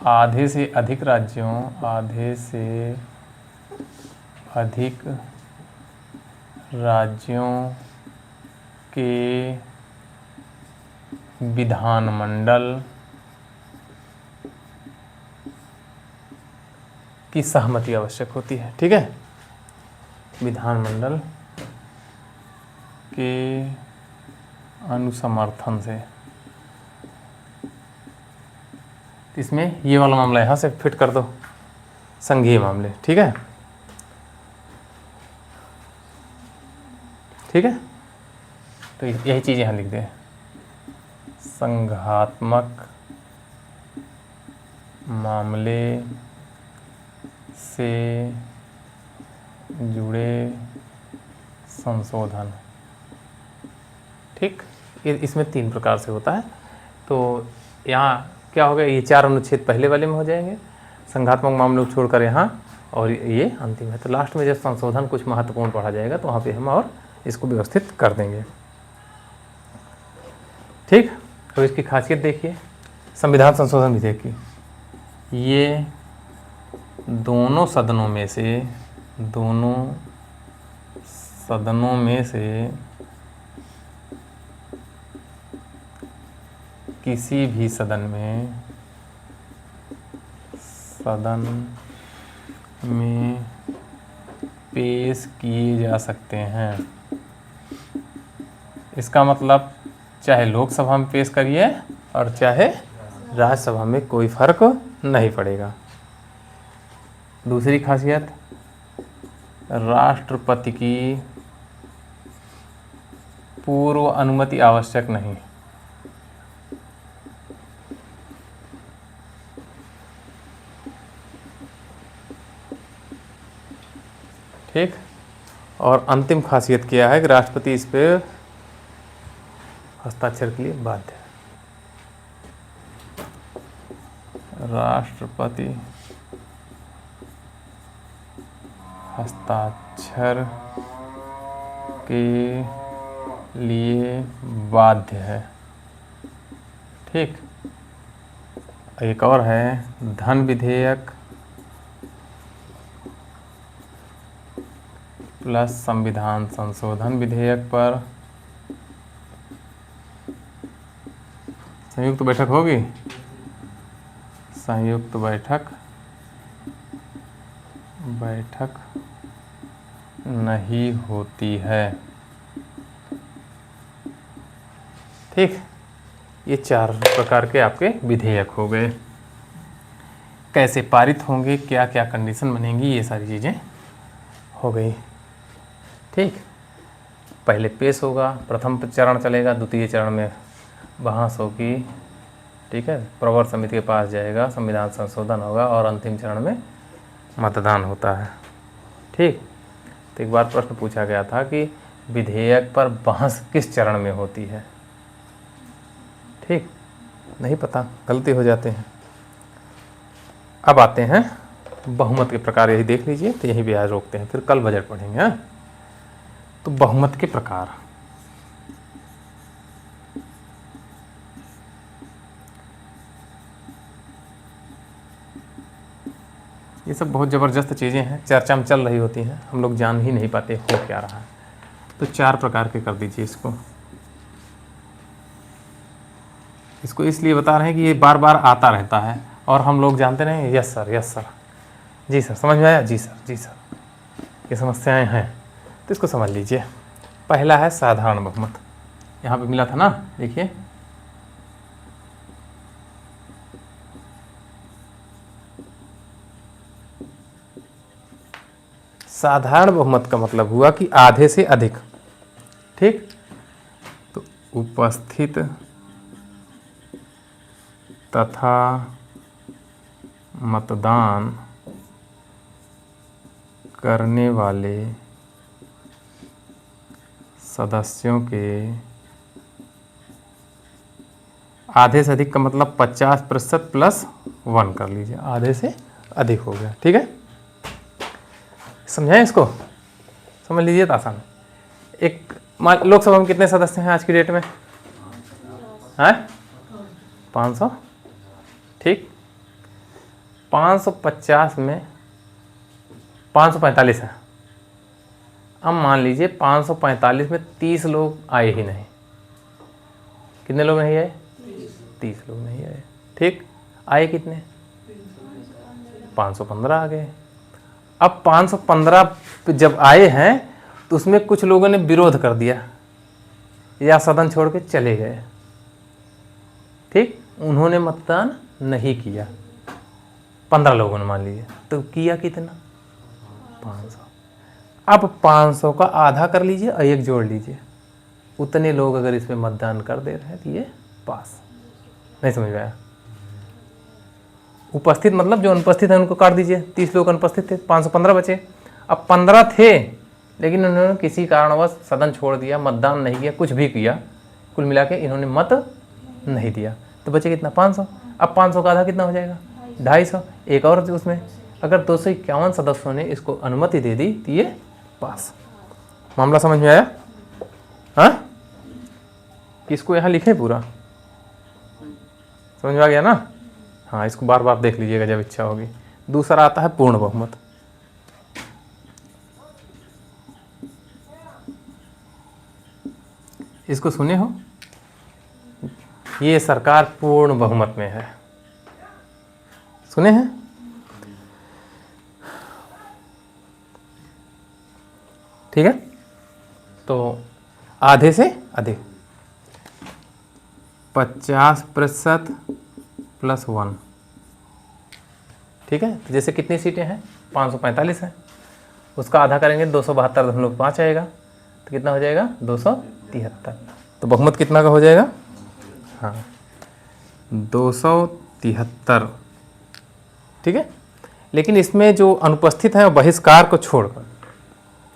आधे से अधिक राज्यों, आधे से अधिक राज्यों के विधानमंडल की सहमति आवश्यक होती है। ठीक है, विधानमंडल के अनुसमर्थन से। इसमें ये वाला मामला यहाँ से फिट कर दो, संघीय मामले। ठीक है, ठीक है, तो यही चीज़ यहाँ लिख दें, संघात्मक मामले से जुड़े संशोधन। ठीक, इसमें 3 प्रकार से होता है। तो यहाँ क्या होगा, ये 4 अनुच्छेद पहले वाले में हो जाएंगे, संघात्मक मामलों को छोड़कर यहाँ, और ये अंतिम है। तो लास्ट में जब संशोधन कुछ महत्वपूर्ण पढ़ा जाएगा तो वहाँ पे हम और इसको व्यवस्थित कर देंगे। ठीक, तो इसकी खासियत देखिए, संविधान संशोधन विधेयक की, ये दोनों सदनों में से किसी भी सदन में पेश किए जा सकते हैं। इसका मतलब चाहे लोकसभा में पेश करिए और चाहे राज्यसभा में, कोई फर्क नहीं पड़ेगा। दूसरी खासियत, राष्ट्रपति की पूर्व अनुमति आवश्यक नहीं। ठीक, और अंतिम खासियत क्या है कि राष्ट्रपति इस पे हस्ताक्षर के लिए बाध्य है। राष्ट्रपति हस्ताक्षर के लिए बाध्य है। ठीक, एक और है धन विधेयक प्लस संविधान संशोधन विधेयक पर संयुक्त बैठक होगी। संयुक्त बैठक नहीं होती है। ठीक, ये 4 प्रकार के आपके विधेयक हो गए। कैसे पारित होंगे, क्या क्या कंडीशन बनेंगी, ये सारी चीज़ें हो गई। ठीक, पहले पेश होगा, प्रथम चरण चलेगा, द्वितीय चरण में बहस होगी। ठीक है, प्रवर समिति के पास जाएगा, संविधान संशोधन होगा और अंतिम चरण में मतदान होता है। ठीक, तो एक बार प्रश्न पूछा गया था कि विधेयक पर बहस किस चरण में होती है। ठीक, नहीं पता, गलती हो जाते हैं। अब आते हैं बहुमत के प्रकार, यही देख लीजिए, तो यही भी आज रोकते हैं, फिर कल बजट पढ़ेंगे। हाँ, तो बहुमत के प्रकार, ये सब बहुत ज़बरदस्त चीज़ें हैं, चर्चा में चल रही होती हैं, हम लोग जान ही नहीं पाते हो क्या रहा है। तो 4 प्रकार के कर दीजिए इसको इसलिए बता रहे हैं कि ये बार बार आता रहता है और हम लोग जानते नहीं। यस सर, जी सर, समझ में आया, जी सर, ये समस्याएं हैं, तो इसको समझ लीजिए। पहला है साधारण बहुमत, यहाँ पे मिला था ना, देखिए साधारण बहुमत का मतलब हुआ कि आधे से अधिक। ठीक, तो उपस्थित तथा मतदान करने वाले सदस्यों के आधे से अधिक का मतलब 50% प्लस 1 कर लीजिए, आधे से अधिक हो गया। ठीक है, समझाएं इसको, समझ लीजिए तो आसान। एक लोकसभा में कितने सदस्य हैं आज की डेट में? हैं 500। ठीक, 550 में 545 है। अब मान लीजिए 545 में 30 लोग आए ही नहीं। कितने लोग नहीं आए? 30 लोग नहीं आए। ठीक, आए कितने? 515 आ गए। अब 515 जब आए हैं तो उसमें कुछ लोगों ने विरोध कर दिया या सदन छोड़ के चले गए। ठीक, उन्होंने मतदान नहीं किया, 15 लोगों ने मान लीजिए, तो किया कितना? 500। अब 500 का आधा कर लीजिए और 1 जोड़ लीजिए, उतने लोग अगर इसमें मतदान कर दे रहे हैं तो ये पास। नहीं समझ में आया? उपस्थित मतलब जो अनुपस्थित है उनको काट दीजिए, 30 लोग अनुपस्थित थे, 515 बचे। अब 15 थे लेकिन उन्होंने किसी कारणवश सदन छोड़ दिया, मतदान नहीं किया, कुछ भी किया, कुल मिला के इन्होंने मत नहीं दिया, तो बचे कितना? 500। अब 500 का आधा कितना हो जाएगा? 250। एक और उसमें अगर 251 सदस्यों ने इसको अनुमति दे दी तो ये पास। मामला समझ में आया? हाँ, इसको यहाँ लिखे पूरा, समझ में आ गया ना? हाँ, इसको बार बार देख लीजिएगा जब इच्छा होगी। दूसरा आता है पूर्ण बहुमत। इसको सुने हो? ये सरकार पूर्ण बहुमत में है, सुने हैं? ठीक है, तो आधे से अधिक 50% प्लस 1। ठीक है, तो जैसे कितनी सीटें हैं? 545 है, उसका आधा करेंगे 272.5 आएगा, तो कितना हो जाएगा? 273। तो बहुमत कितना का हो जाएगा? हाँ, 273। ठीक है, लेकिन इसमें जो अनुपस्थित हैं बहिष्कार को छोड़कर,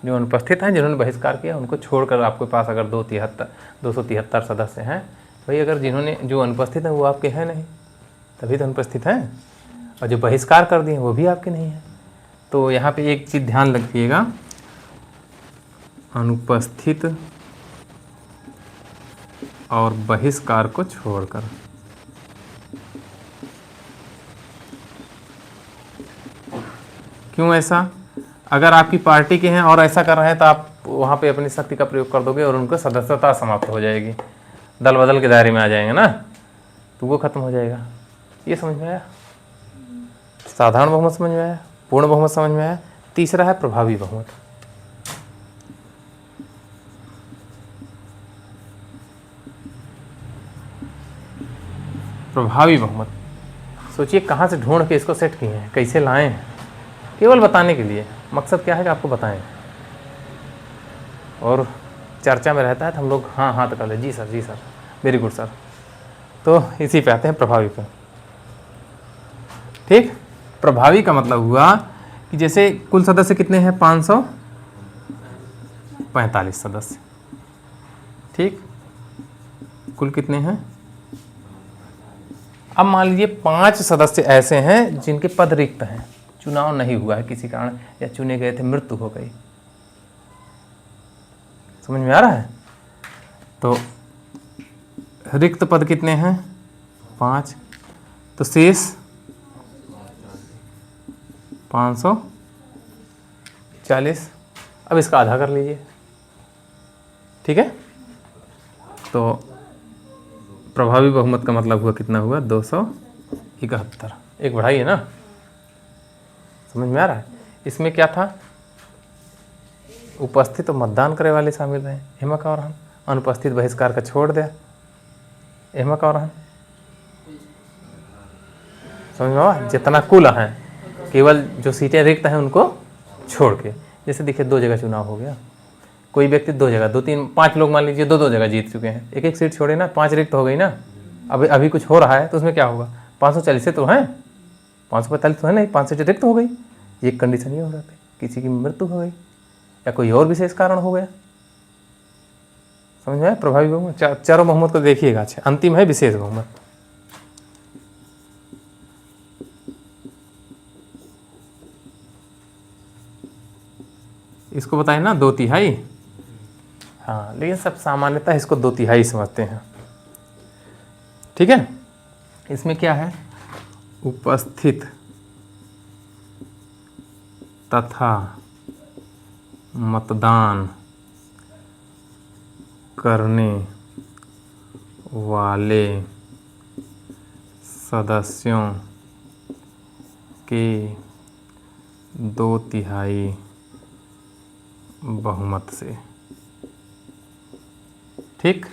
जो अनुपस्थित हैं जिन्होंने बहिष्कार किया उनको छोड़कर आपके पास अगर 273 सदस्य हैं, भाई अगर जिन्होंने जो अनुपस्थित हैं वो आपके हैं नहीं, तभी तो अनुपस्थित हैं, और जो बहिष्कार कर दिए वो भी आपके नहीं हैं। तो यहाँ पे एक चीज़ ध्यान रखिएगा, अनुपस्थित और बहिष्कार को छोड़कर। क्यों ऐसा? अगर आपकी पार्टी के हैं और ऐसा कर रहे हैं तो आप वहाँ पे अपनी शक्ति का प्रयोग कर दोगे और उनका सदस्यता समाप्त हो जाएगी, दल बदल के दायरे में आ जाएंगे ना, तो वो खत्म हो जाएगा। ये समझ में आया? साधारण बहुमत समझ में आया, पूर्ण बहुमत समझ में आया। तीसरा है प्रभावी बहुमत। प्रभावी बहुमत सोचिए कहाँ से ढूंढ के इसको सेट किए हैं, कैसे लाए हैं, केवल बताने के लिए। मकसद क्या है कि आपको बताएं और चर्चा में रहता है तो हम लोग हाँ हाँ तो कर ले, जी सर वेरी गुड सर। तो इसी पे आते हैं प्रभावी पे। ठीक, प्रभावी का मतलब हुआ कि जैसे कुल सदस्य कितने हैं, 545 सदस्य। ठीक, कुल कितने हैं। अब मान लीजिए 5 सदस्य ऐसे हैं जिनके पद रिक्त हैं, चुनाव नहीं हुआ है किसी कारण, या चुने गए थे मृत्यु हो गई। समझ में आ रहा है। तो रिक्त पद कितने हैं, 5, तो शेष 540। अब इसका आधा कर लीजिए। ठीक है, तो प्रभावी बहुमत का मतलब हुआ कितना हुआ, 271। एक बढ़ाई है ना, समझ में आ रहा है। इसमें क्या था, उपस्थित और मतदान करे वाले शामिल रहे, हेमक और हन। अनुपस्थित बहिष्कार का छोड़ दिया, हेमक और हन। समझ में आया। जितना कुल है, केवल जो सीटें रिक्त हैं उनको छोड़ के। जैसे देखिए 2 जगह चुनाव हो गया, कोई व्यक्ति 2 जगह, 2 3 5 लोग मान लीजिए 2 जगह जीत चुके हैं, एक सीट छोड़े ना, 5 रिक्त हो गई ना। अभी कुछ हो रहा है तो उसमें क्या होगा, 540 से तो हैं, 545 तो है नहीं, 5 सीटें रिक्त हो गई। एक कंडीशन ये हो जाती, किसी की मृत्यु हो गई या कोई और विशेष कारण हो गया। समझ में आया। प्रभावी बहुमत, चारों बहुमत को देखिएगा। अच्छा, अंतिम है विशेष बहुमत। इसको बताए ना 2/3। हाँ, लेकिन सब सामान्यतः इसको 2/3 समझते हैं। ठीक है, इसमें क्या है, उपस्थित तथा मतदान करने वाले सदस्यों के 2/3 बहुमत से। ठीक,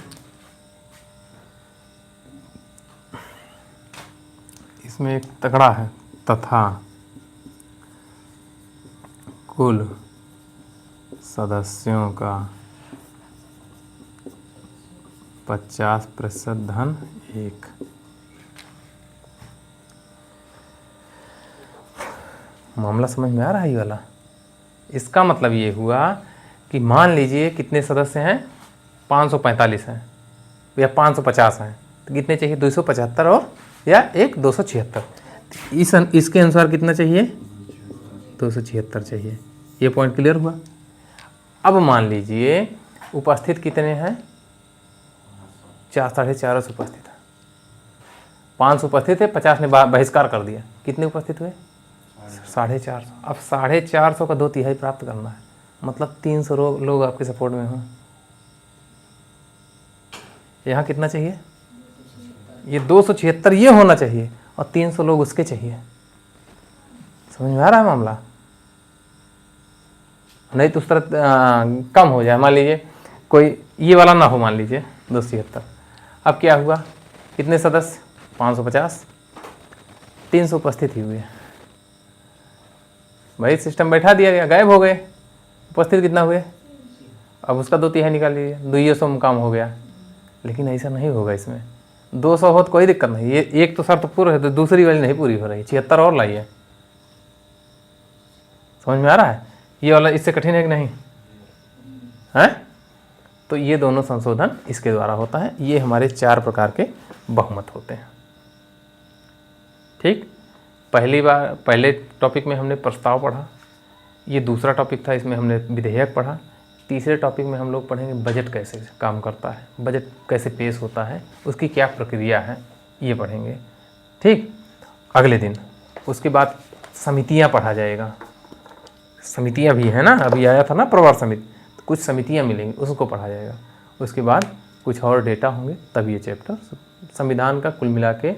इसमें एक तगड़ा है, तथा कुल सदस्यों का 50% धन 1। मामला समझ में आ रहा है ये वाला। इसका मतलब ये हुआ कि मान लीजिए कितने सदस्य हैं, 545 हैं या 550 हैं, तो कितने चाहिए, 275 और या एक 276। इसके अनुसार कितना चाहिए, 276 चाहिए। ये पॉइंट क्लियर हुआ। अब मान लीजिए उपस्थित कितने हैं, 450 उपस्थित है, 5 उपस्थित है, 50 ने बहिष्कार कर दिया, कितने उपस्थित हुए, 450। अब 450 का 2/3 प्राप्त करना है, मतलब 300 लोग आपके सपोर्ट में हों। यहाँ कितना चाहिए, ये 276 ये होना चाहिए और 300 लोग उसके चाहिए। समझ में आ रहा है मामला। नहीं तो उस तरह कम हो जाए, मान लीजिए कोई ये वाला ना हो, मान लीजिए 276। अब क्या हुआ, कितने सदस्य, 550, 300 उपस्थित ही हुए, भाई सिस्टम बैठा दिया गया, गायब हो गए। उपस्थित कितना हुए, अब उसका 2/3 निकाल लीजिए, 200 में काम हो गया। लेकिन ऐसा नहीं होगा, इसमें 200 हो तो कोई दिक्कत नहीं, ये एक तो शर्त पूरी है तो दूसरी वाली नहीं पूरी हो रही, 76 और लाइए। समझ में आ रहा है, ये वाला इससे कठिन है कि नहीं है। तो ये दोनों संशोधन इसके द्वारा होता है। ये हमारे 4 प्रकार के बहुमत होते हैं। ठीक, पहले टॉपिक में हमने प्रस्ताव पढ़ा, ये दूसरा टॉपिक था, इसमें हमने विधेयक पढ़ा। तीसरे टॉपिक में हम लोग पढ़ेंगे बजट कैसे काम करता है, बजट कैसे पेश होता है, उसकी क्या प्रक्रिया है, ये पढ़ेंगे। ठीक, अगले दिन। उसके बाद समितियां पढ़ा जाएगा, समितियां भी है ना, अभी आया था ना प्रवर समिति, तो कुछ समितियां मिलेंगी, उसको पढ़ा जाएगा। उसके बाद कुछ और डेटा होंगे, तब ये चैप्टर संविधान का कुल मिला के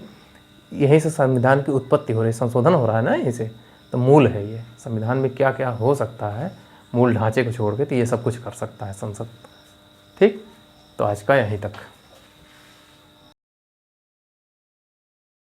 यहीं से संविधान की उत्पत्ति हो रही, संशोधन हो रहा है ना यहीं से, तो मूल है ये। संविधान में क्या क्या हो सकता है मूल ढांचे को छोड़ के, तो ये सब कुछ कर सकता है संसद। ठीक, तो आज का यहीं तक।